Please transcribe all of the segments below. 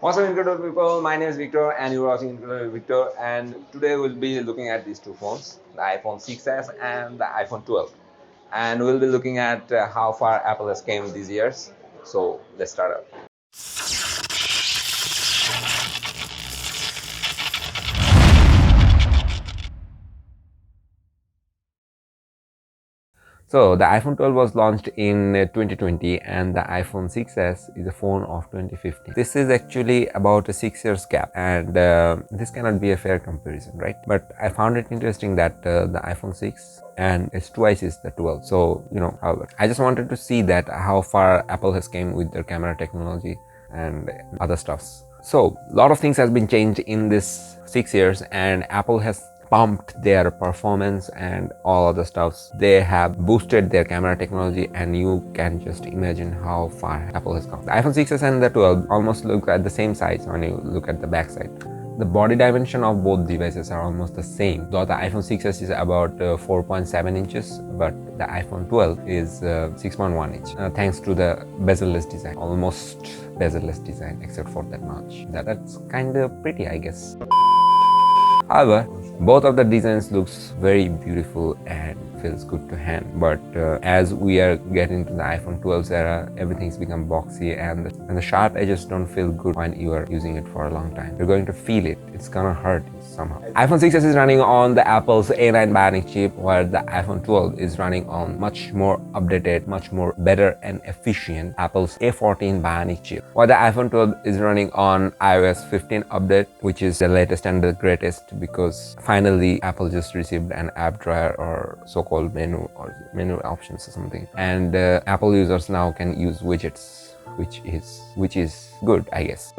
What's up, Incredible people? My name is Victor, and you're watching Incredible Victor. And today we'll be looking at these two phones, the iPhone 6s and the iPhone 12. And we'll be looking at how far Apple has came these years. So let's start out. So the iPhone 12 was launched in 2020 and the iPhone 6s is a phone of 2015. This is actually about a 6 years gap, and this cannot be a fair comparison, right? But I found it interesting that the iPhone 6 and it's twice is the 12. So, however, I just wanted to see that how far Apple has came with their camera technology and other stuffs. So a lot of things has been changed in this 6 years, and Apple has pumped their performance and all other stuffs. They have boosted their camera technology, and you can just imagine how far Apple has come. The iPhone 6s and the 12 almost look at the same size when you look at the back side. The body dimension of both devices are almost the same, though the iPhone 6s is about 4.7 inches, but the iPhone 12 is 6.1 inch, thanks to the bezel-less design, almost bezel-less design except for that notch. That's kind of pretty, I guess. However, both of the designs looks very beautiful and feels good to hand, but as we are getting to the iPhone 12's era, everything's become boxy, and the sharp edges don't feel good when you are using it for a long time. You're going to feel it. It's gonna hurt somehow. iPhone 6s is running on the Apple's A9 Bionic chip, while the iPhone 12 is running on much more updated, much more better and efficient Apple's A14 Bionic chip, while the iPhone 12 is running on iOS 15 update, which is the latest and the greatest, because finally Apple just received an app drawer or so-called menu or menu options or something, and Apple users now can use widgets, which is good, I guess.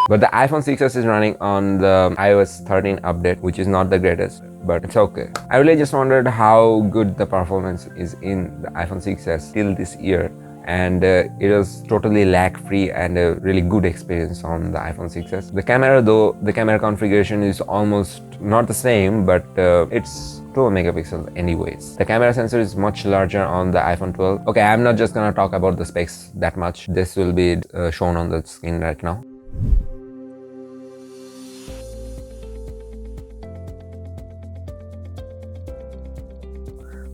But the iPhone 6s is running on the iOS 13 update, which is not the greatest, but it's okay. I really just wondered how good the performance is in the iPhone 6s till this year, and it was totally lag-free and a really good experience on the iPhone 6s. The camera, though, the camera configuration is almost not the same, but it's 12 megapixels anyways. The camera sensor is much larger on the iPhone 12. Okay, I'm not just gonna talk about the specs that much. This will be shown on the screen right now.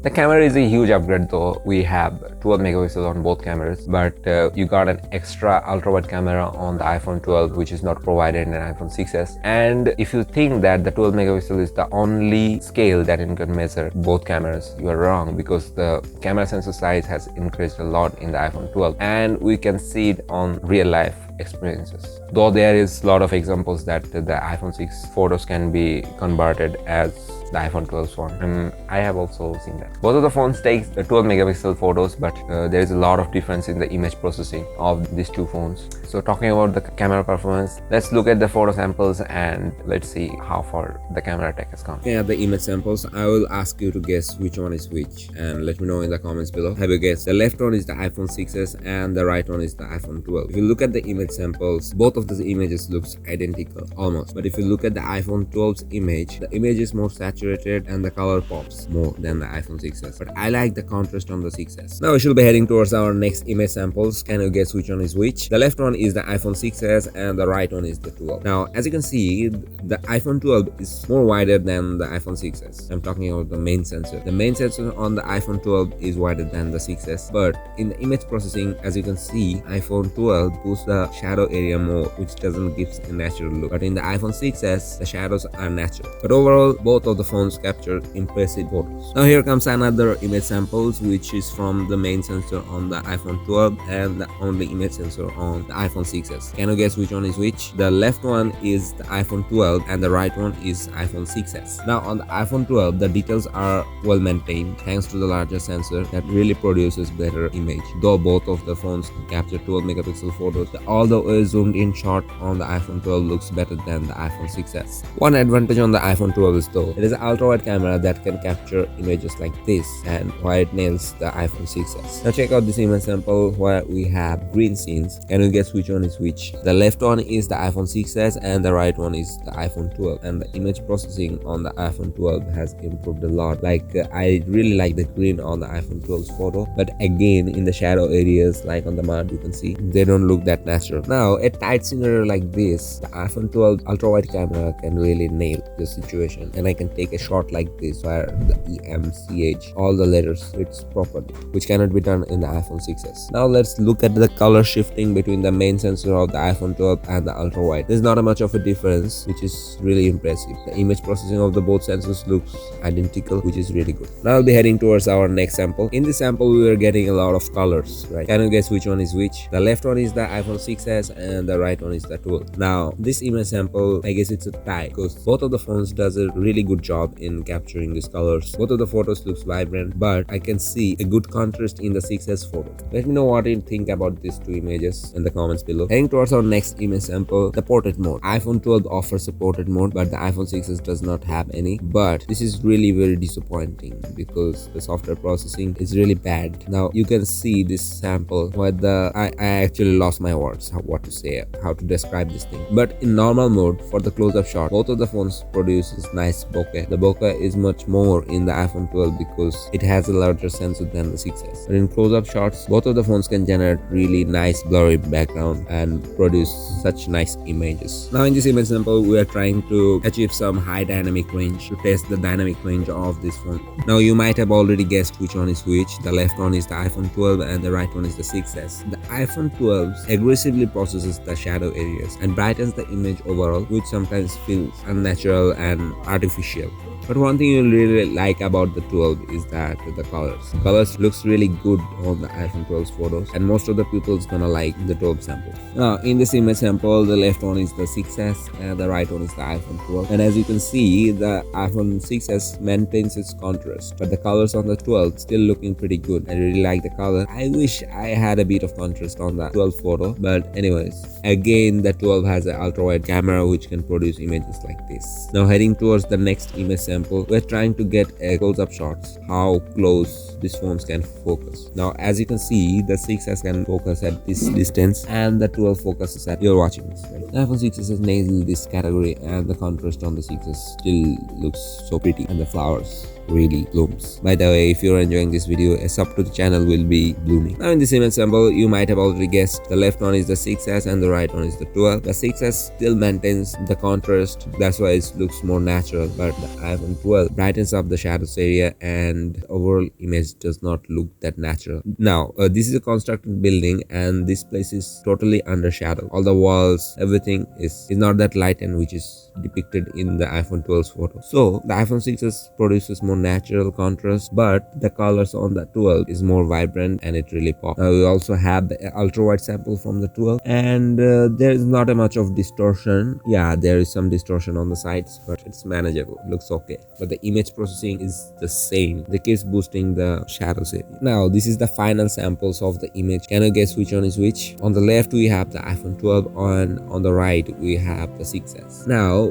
The camera is a huge upgrade, though. We have 12 megapixels on both cameras, but you got an extra ultra-wide camera on the iPhone 12, which is not provided in an iPhone 6s. And if you think that the 12 megapixel is the only scale that you can measure both cameras, you are wrong, because the camera sensor size has increased a lot in the iPhone 12, and we can see it on real-life experiences. Though there is a lot of examples that the iPhone 6 photos can be converted as the iPhone 12's one, and I have also seen that. Both of the phones take the 12 megapixel photos, but there is a lot of difference in the image processing of these two phones. So talking about the camera performance, let's look at the photo samples and let's see how far the camera tech has come. Looking at the image samples, I will ask you to guess which one is which, and let me know in the comments below. Have a guess. The left one is the iPhone 6s and the right one is the iPhone 12. If you look at the image samples, both of the images looks identical almost, but if you look at the iPhone 12's image, the image is more saturated and the color pops more than the iPhone 6s, but I like the contrast on the 6s. Now we should be heading towards our next image samples. Can you guess which one is which? The left one is the iPhone 6s and the right one is the 12. Now as you can see, the iPhone 12 is more wider than the iPhone 6s. I'm talking about the main sensor. The main sensor on the iPhone 12 is wider than the 6s, but in the image processing, as you can see, iPhone 12 boosts the shadow area more, which doesn't give a natural look, but in the iPhone 6s the shadows are natural. But overall, both of the phones capture impressive photos. Now here comes another image samples, which is from the main sensor on the iPhone 12 and the only image sensor on the iPhone 6s. Can you guess which one is which? The left one is the iPhone 12 and the right one is iPhone 6s. Now on the iPhone 12, the details are well maintained thanks to the larger sensor that really produces better image. Though both of the phones capture 12 megapixel photos, although a zoomed in shot on the iPhone 12 looks better than the iPhone 6s. One advantage on the iPhone 12 is, though, it is the ultra-wide camera that can capture images like this and why it nails the iPhone 6s. Now check out this image sample where we have green scenes. Can you guess which one is which? The left one is the iPhone 6s and the right one is the iPhone 12, and the image processing on the iPhone 12 has improved a lot. I really like the green on the iPhone 12's photo, but again in the shadow areas like on the mud you can see they don't look that natural. Now a tight scenario like this, the iPhone 12 ultra-wide camera can really nail the situation, and I can take a shot like this where the EMCH, all the letters fits properly, which cannot be done in the iPhone 6s. Now let's look at the color shifting between the main sensor of the iPhone 12 and the ultra-wide. There's not much of a difference, which is really impressive. The image processing of the both sensors looks identical, which is really good. Now I'll be heading towards our next sample. In this sample we are getting a lot of colors, right? Can you guess which one is which? The left one is the iPhone 6s and the right one is the 12. Now this image sample, I guess it's a tie because both of the phones does a really good job in capturing these colors. Both of the photos looks vibrant, but I can see a good contrast in the 6s photo. Let me know what you think about these two images in the comments below. Heading towards our next image sample, the portrait mode. iPhone 12 offers a portrait mode, but the iPhone 6s does not have any. But this is really very disappointing because the software processing is really bad. Now you can see this sample where I actually lost my words what to say, how to describe this thing. But in normal mode, for the close-up shot, both of the phones produces nice bokeh. The bokeh is much more in the iPhone 12 because it has a larger sensor than the 6s. But in close-up shots, both of the phones can generate really nice blurry background and produce such nice images. Now in this image sample, we are trying to achieve some high dynamic range to test the dynamic range of this phone. Now you might have already guessed which one is which. The left one is the iPhone 12 and the right one is the 6s. The iPhone 12 aggressively processes the shadow areas and brightens the image overall, which sometimes feels unnatural and artificial. But one thing you really like about the 12 is that the colors looks really good on the iPhone 12's photos, and most of the people's gonna like the 12 sample. Now in this image sample, the left one is the 6s and the right one is the iPhone 12, and as you can see, the iPhone 6s maintains its contrast, but the colors on the 12 still looking pretty good. I really like the color. I wish I had a bit of contrast on the 12 photo, but anyways, again the 12 has an ultra-wide camera which can produce images like this. Now heading towards the next image sample, we're trying to get a close-up shots how close these phones can focus. Now as you can see, the 6s can focus at this distance and the 12 focuses at, you're watching this, right? The iPhone 6s has nailed this category, and the contrast on the 6s still looks so pretty, and the flowers really blooms. By the way, if you're enjoying this video, a sub to the channel will be blooming. Now in this image sample, you might have already guessed, the left one is the 6s and the right one is the 12. The 6s still maintains the contrast, that's why it looks more natural, but the iPhone 12 brightens up the shadows area and overall image does not look that natural. Now this is a constructed building and this place is totally under shadow. All the walls, everything is not that light and which is depicted in the iPhone 12's photo. So the iPhone 6s produces more natural contrast, but the colors on the 12 is more vibrant and it really pops. Now we also have the ultra-wide sample from the 12, and there is not a much of distortion. Yeah, there is some distortion on the sides, but it's manageable. It looks okay. But the image processing is the same. They keep boosting the shadows area. Now this is the final samples of the image. Can you guess which one is which? On the left we have the iPhone 12, and on the right we have the 6s. Now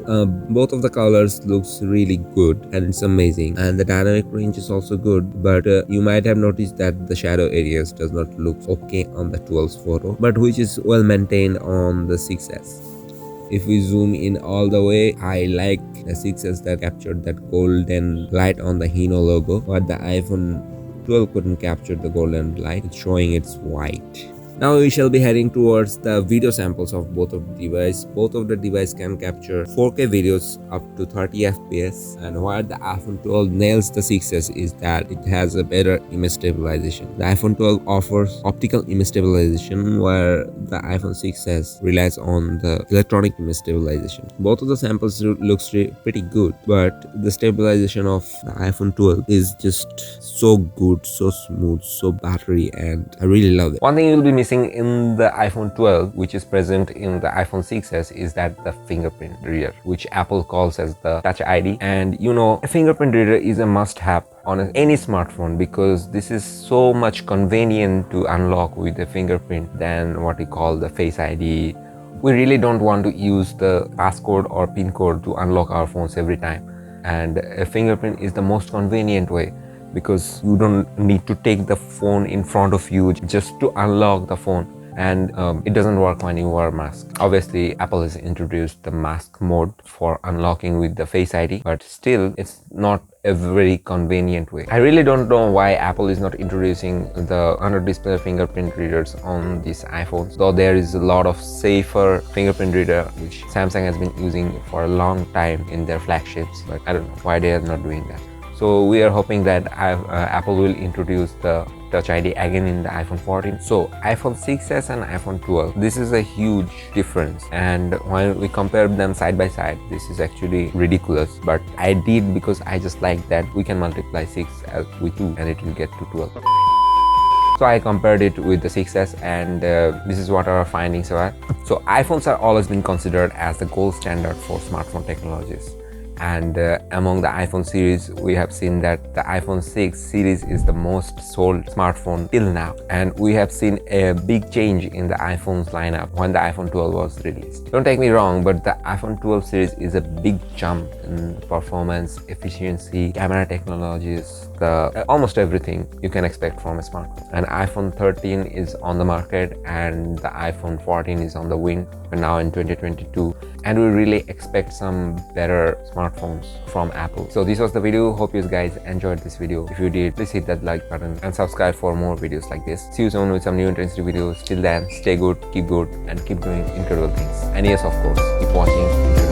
both of the colors looks really good and it's amazing, and the dynamic range is also good, but you might have noticed that the shadow areas does not look okay on the 12's photo, but which is well maintained on the 6s. If we zoom in all the way, I like the 6s that captured that golden light on the Hino logo, but the iPhone 12 couldn't capture the golden light. It's showing it's white. Now we shall be heading towards the video samples of both of the devices. Both of the devices can capture 4K videos up to 30 FPS, and where the iPhone 12 nails the 6s is that it has a better image stabilization. The iPhone 12 offers optical image stabilization, where the iPhone 6s relies on the electronic image stabilization. Both of the samples looks pretty good, but the stabilization of the iPhone 12 is just so good, so smooth, so buttery, and I really love it. One thing you'll be missing in the iPhone 12, which is present in the iPhone 6s, is that the fingerprint reader, which Apple calls as the Touch ID. And you know, a fingerprint reader is a must-have on any smartphone because this is so much convenient to unlock with a fingerprint than what we call the Face ID. We really don't want to use the passcode or pin code to unlock our phones every time. and a fingerprint is the most convenient way because you don't need to take the phone in front of you just to unlock the phone, and it doesn't work when you wear a mask. Obviously, Apple has introduced the mask mode for unlocking with the Face ID, but still it's not a very convenient way. I really don't know why Apple is not introducing the under display fingerprint readers on these iPhones, though there is a lot of safer fingerprint reader which Samsung has been using for a long time in their flagships, but I don't know why they are not doing that. So we are hoping that Apple will introduce the Touch ID again in the iPhone 14. So iPhone 6s and iPhone 12, this is a huge difference, and when we compare them side by side, this is actually ridiculous, but I did because I just like that we can multiply 6 with 2 and it will get to 12. So I compared it with the 6s, and this is what our findings are. So iPhones are always been considered as the gold standard for smartphone technologies. And among the iPhone series, we have seen that the iPhone 6 series is the most sold smartphone till now. And we have seen a big change in the iPhone's lineup when the iPhone 12 was released. Don't take me wrong, but the iPhone 12 series is a big jump in performance, efficiency, camera technologies, almost everything you can expect from a smartphone. And iPhone 13 is on the market and the iPhone 14 is on the wing now in 2022. And we really expect some better smartphones from Apple. So this was the video. Hope you guys enjoyed this video. If you did, please hit that like button and subscribe for more videos like this. See you soon with some new interesting videos. Till then, stay good, and keep doing incredible things. And yes, of course, keep watching.